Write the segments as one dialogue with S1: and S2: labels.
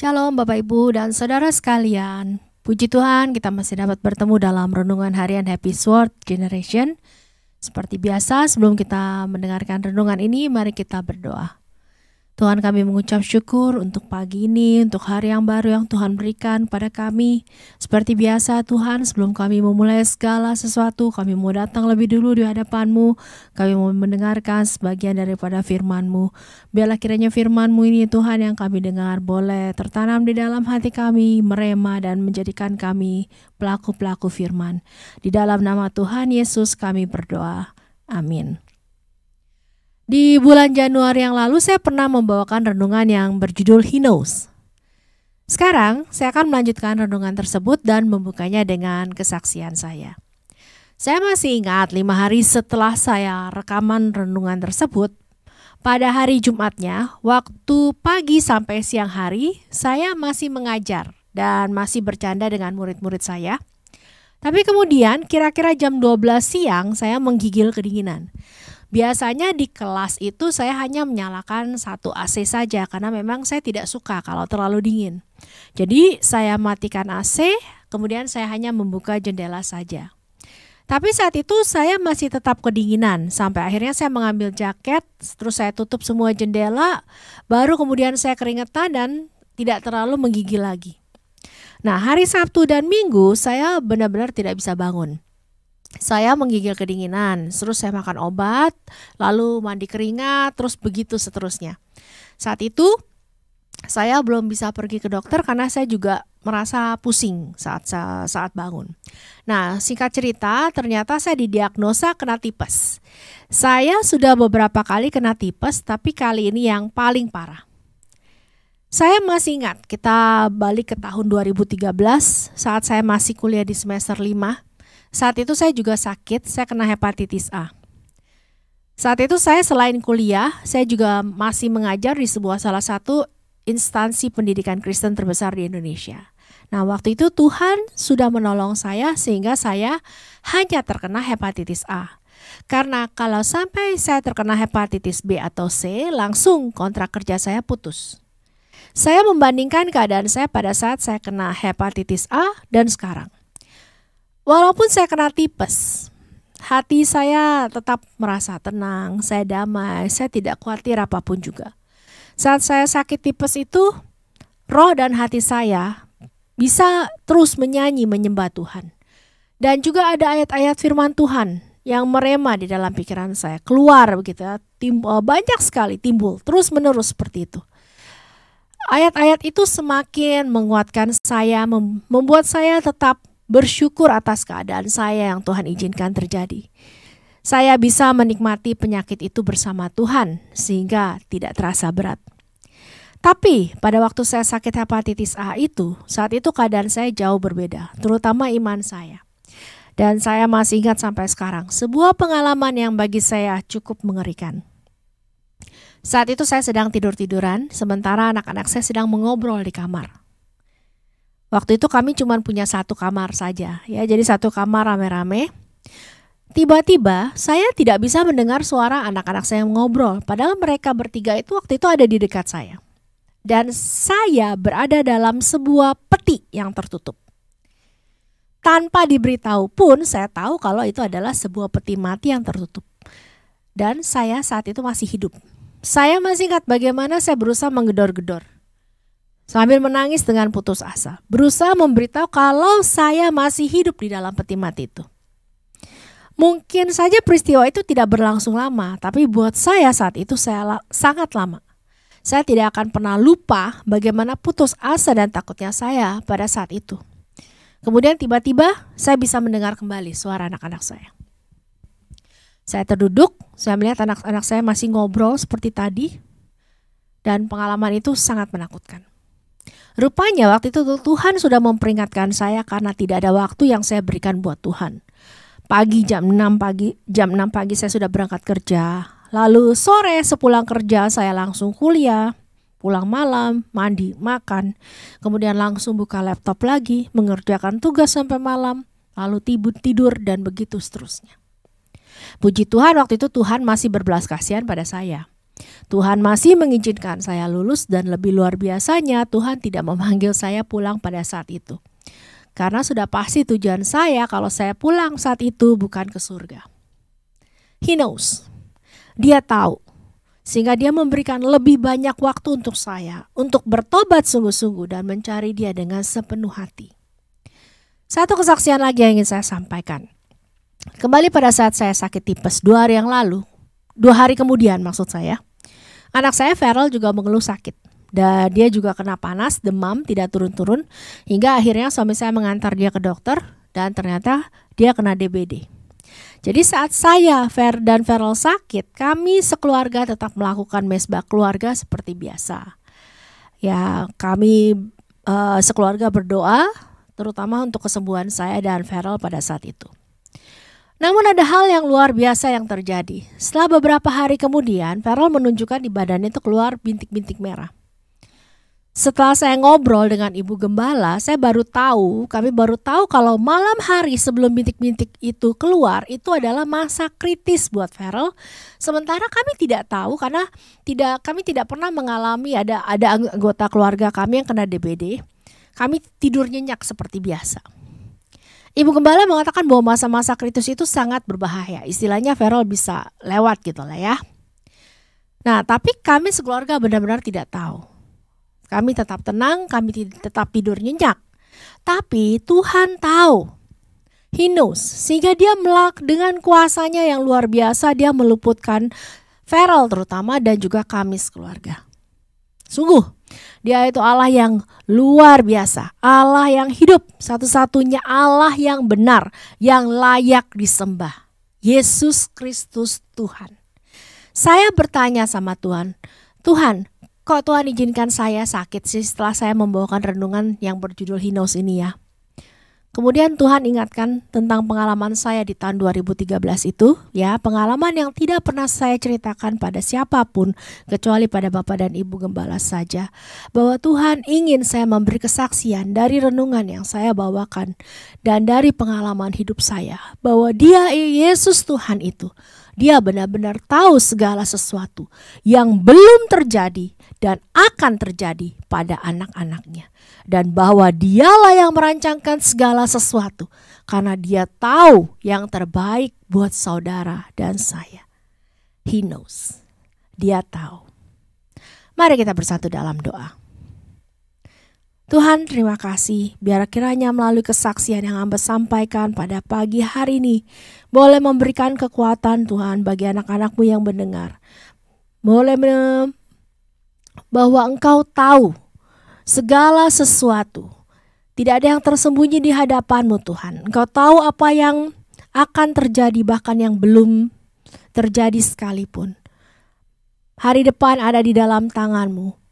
S1: Shalom Bapak Ibu dan Saudara sekalian. Puji Tuhan kita masih dapat bertemu dalam renungan harian Happy Sword Generation. Seperti biasa sebelum kita mendengarkan renungan ini, mari kita berdoa. Tuhan, kami mengucap syukur untuk pagi ini, untuk hari yang baru yang Tuhan berikan pada kami. Seperti biasa Tuhan, sebelum kami memulai segala sesuatu, kami mau datang lebih dulu di hadapan-Mu. Kami mau mendengarkan sebagian daripada firman-Mu. Biarlah kiranya firman-Mu ini Tuhan yang kami dengar boleh tertanam di dalam hati kami, merema dan menjadikan kami pelaku-pelaku firman. Di dalam nama Tuhan Yesus kami berdoa. Amin. Di bulan Januari yang lalu saya pernah membawakan renungan yang berjudul He Knows. Sekarang saya akan melanjutkan renungan tersebut dan membukanya dengan kesaksian saya. Saya masih ingat 5 hari setelah saya rekaman renungan tersebut, pada hari Jumatnya, waktu pagi sampai siang hari, saya masih mengajar dan masih bercanda dengan murid-murid saya. Tapi kemudian kira-kira jam 12 siang saya menggigil kedinginan. Biasanya di kelas itu saya hanya menyalakan satu AC saja karena memang saya tidak suka kalau terlalu dingin. Jadi saya matikan AC, kemudian saya hanya membuka jendela saja. Tapi saat itu saya masih tetap kedinginan sampai akhirnya saya mengambil jaket, terus saya tutup semua jendela, baru kemudian saya keringetan dan tidak terlalu menggigil lagi. Nah, hari Sabtu dan Minggu saya benar-benar tidak bisa bangun. Saya menggigil kedinginan, terus saya makan obat, lalu mandi keringat, terus begitu seterusnya. Saat itu saya belum bisa pergi ke dokter karena saya juga merasa pusing saat bangun. Nah, singkat cerita, ternyata saya didiagnosa kena tipes. Saya sudah beberapa kali kena tipes, tapi kali ini yang paling parah. Saya masih ingat, kita balik ke tahun 2013 saat saya masih kuliah di semester 5. Saat itu saya juga sakit, saya kena hepatitis A. Saat itu saya selain kuliah, saya juga masih mengajar di salah satu instansi pendidikan Kristen terbesar di Indonesia. Nah, waktu itu Tuhan sudah menolong saya sehingga saya hanya terkena hepatitis A. Karena kalau sampai saya terkena hepatitis B atau C, langsung kontrak kerja saya putus. Saya membandingkan keadaan saya pada saat saya kena hepatitis A dan sekarang. Walaupun saya kena tipes, hati saya tetap merasa tenang, saya damai, saya tidak khawatir apapun juga. Saat saya sakit tipes itu, roh dan hati saya bisa terus menyanyi menyembah Tuhan. Dan juga ada ayat-ayat firman Tuhan yang merema di dalam pikiran saya, keluar begitu ya, banyak sekali timbul terus menerus seperti itu. Ayat-ayat itu semakin menguatkan saya, membuat saya tetap bersyukur atas keadaan saya yang Tuhan izinkan terjadi. Saya bisa menikmati penyakit itu bersama Tuhan sehingga tidak terasa berat. Tapi pada waktu saya sakit hepatitis A itu, saat itu keadaan saya jauh berbeda, terutama iman saya. Dan saya masih ingat sampai sekarang, sebuah pengalaman yang bagi saya cukup mengerikan. Saat itu saya sedang tidur-tiduran, sementara anak-anak saya sedang mengobrol di kamar. Waktu itu kami cuma punya satu kamar saja, ya, jadi satu kamar rame-rame. Tiba-tiba saya tidak bisa mendengar suara anak-anak saya ngobrol, padahal mereka bertiga itu waktu itu ada di dekat saya. Dan saya berada dalam sebuah peti yang tertutup. Tanpa diberitahu pun saya tahu kalau itu adalah sebuah peti mati yang tertutup. Dan saya saat itu masih hidup. Saya masih ingat bagaimana saya berusaha menggedor-gedor. Sambil menangis dengan putus asa, berusaha memberitahu kalau saya masih hidup di dalam peti mati itu. Mungkin saja peristiwa itu tidak berlangsung lama, tapi buat saya saat itu sangat lama. Saya tidak akan pernah lupa bagaimana putus asa dan takutnya saya pada saat itu. Kemudian tiba-tiba saya bisa mendengar kembali suara anak-anak saya. Saya terduduk, saya melihat anak-anak saya masih ngobrol seperti tadi, dan pengalaman itu sangat menakutkan. Rupanya waktu itu Tuhan sudah memperingatkan saya karena tidak ada waktu yang saya berikan buat Tuhan. Jam 6 pagi saya sudah berangkat kerja. Lalu sore sepulang kerja saya langsung kuliah, pulang malam, mandi, makan. Kemudian langsung buka laptop lagi, mengerjakan tugas sampai malam, lalu tidur dan begitu seterusnya. Puji Tuhan waktu itu Tuhan masih berbelas kasihan pada saya. Tuhan masih mengizinkan saya lulus dan lebih luar biasanya Tuhan tidak memanggil saya pulang pada saat itu. Karena sudah pasti tujuan saya kalau saya pulang saat itu bukan ke surga. He knows. Dia tahu. Sehingga dia memberikan lebih banyak waktu untuk saya untuk bertobat sungguh-sungguh dan mencari dia dengan sepenuh hati. Satu kesaksian lagi yang ingin saya sampaikan. Kembali pada saat saya sakit tipes 2 hari yang lalu. 2 hari kemudian maksud saya. Anak saya Farrell juga mengeluh sakit. Dan dia juga kena panas, demam, tidak turun-turun. Hingga akhirnya suami saya mengantar dia ke dokter. Dan ternyata dia kena DBD. Jadi saat saya dan Farrell sakit, kami sekeluarga tetap melakukan mesbah keluarga seperti biasa. Ya, kami sekeluarga berdoa, terutama untuk kesembuhan saya dan Farrell pada saat itu. Namun ada hal yang luar biasa yang terjadi. Setelah beberapa hari kemudian, Farrell menunjukkan di badannya itu keluar bintik-bintik merah. Setelah saya ngobrol dengan ibu gembala, kami baru tahu kalau malam hari sebelum bintik-bintik itu keluar, itu adalah masa kritis buat Farrell. Sementara kami tidak tahu karena kami tidak pernah mengalami ada anggota keluarga kami yang kena DBD. Kami tidur nyenyak seperti biasa. Ibu gembala mengatakan bahwa masa-masa kritis itu sangat berbahaya. Istilahnya Farrell bisa lewat gitu lah ya. Nah, tapi kami sekeluarga benar-benar tidak tahu. Kami tetap tenang, kami tetap tidur nyenyak. Tapi Tuhan tahu. He knows. Sehingga dia dengan kuasanya yang luar biasa, dia meluputkan Farrell terutama dan juga kami sekeluarga. Sungguh, dia itu Allah yang luar biasa, Allah yang hidup, satu-satunya Allah yang benar, yang layak disembah. Yesus Kristus Tuhan. Saya bertanya sama Tuhan, Tuhan, kok Tuhan izinkan saya sakit sih setelah saya membawakan renungan yang berjudul He Knows ini ya? Kemudian Tuhan ingatkan tentang pengalaman saya di tahun 2013 itu, ya, pengalaman yang tidak pernah saya ceritakan pada siapapun kecuali pada Bapak dan Ibu Gembala saja, bahwa Tuhan ingin saya memberi kesaksian dari renungan yang saya bawakan dan dari pengalaman hidup saya, bahwa Dia Yesus Tuhan itu, Dia benar-benar tahu segala sesuatu yang belum terjadi dan akan terjadi pada anak-anaknya. Dan bahwa Dialah yang merancangkan segala sesuatu karena Dia tahu yang terbaik buat saudara dan saya. He knows. Dia tahu. Mari kita bersatu dalam doa. Tuhan, terima kasih. Biar kiranya melalui kesaksian yang Hamba sampaikan pada pagi hari ini boleh memberikan kekuatan Tuhan bagi anak-anak-Mu yang mendengar. Bahwa Engkau tahu segala sesuatu. Tidak ada yang tersembunyi di hadapan-Mu Tuhan. Engkau tahu apa yang akan terjadi bahkan yang belum terjadi sekalipun. Hari depan ada di dalam tangan-Mu.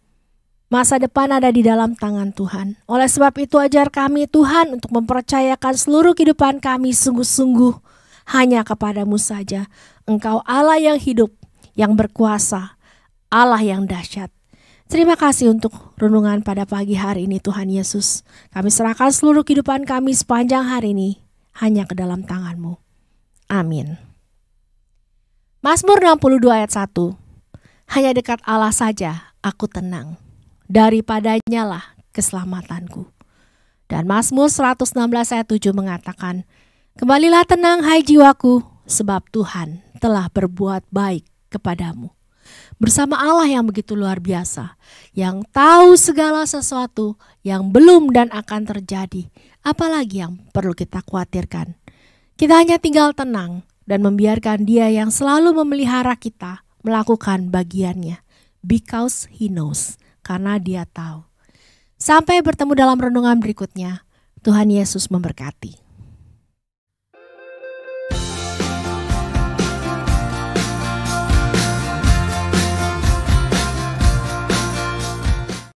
S1: Masa depan ada di dalam tangan Tuhan. Oleh sebab itu ajar kami Tuhan untuk mempercayakan seluruh kehidupan kami sungguh-sungguh hanya kepadamu saja. Engkau Allah yang hidup, yang berkuasa, Allah yang dahsyat. Terima kasih untuk renungan pada pagi hari ini Tuhan Yesus. Kami serahkan seluruh kehidupan kami sepanjang hari ini hanya ke dalam tangan-Mu. Amin. Mazmur 62 ayat 1. Hanya dekat Allah saja aku tenang. Daripadanya lah keselamatanku. Dan Mazmur 116 ayat 7 mengatakan, kembalilah tenang hai jiwaku, sebab Tuhan telah berbuat baik kepadamu. Bersama Allah yang begitu luar biasa, yang tahu segala sesuatu yang belum dan akan terjadi, apalagi yang perlu kita khawatirkan. Kita hanya tinggal tenang dan membiarkan Dia yang selalu memelihara kita melakukan bagiannya, because He knows. Karena Dia tahu. Sampai bertemu dalam renungan berikutnya. Tuhan Yesus memberkati.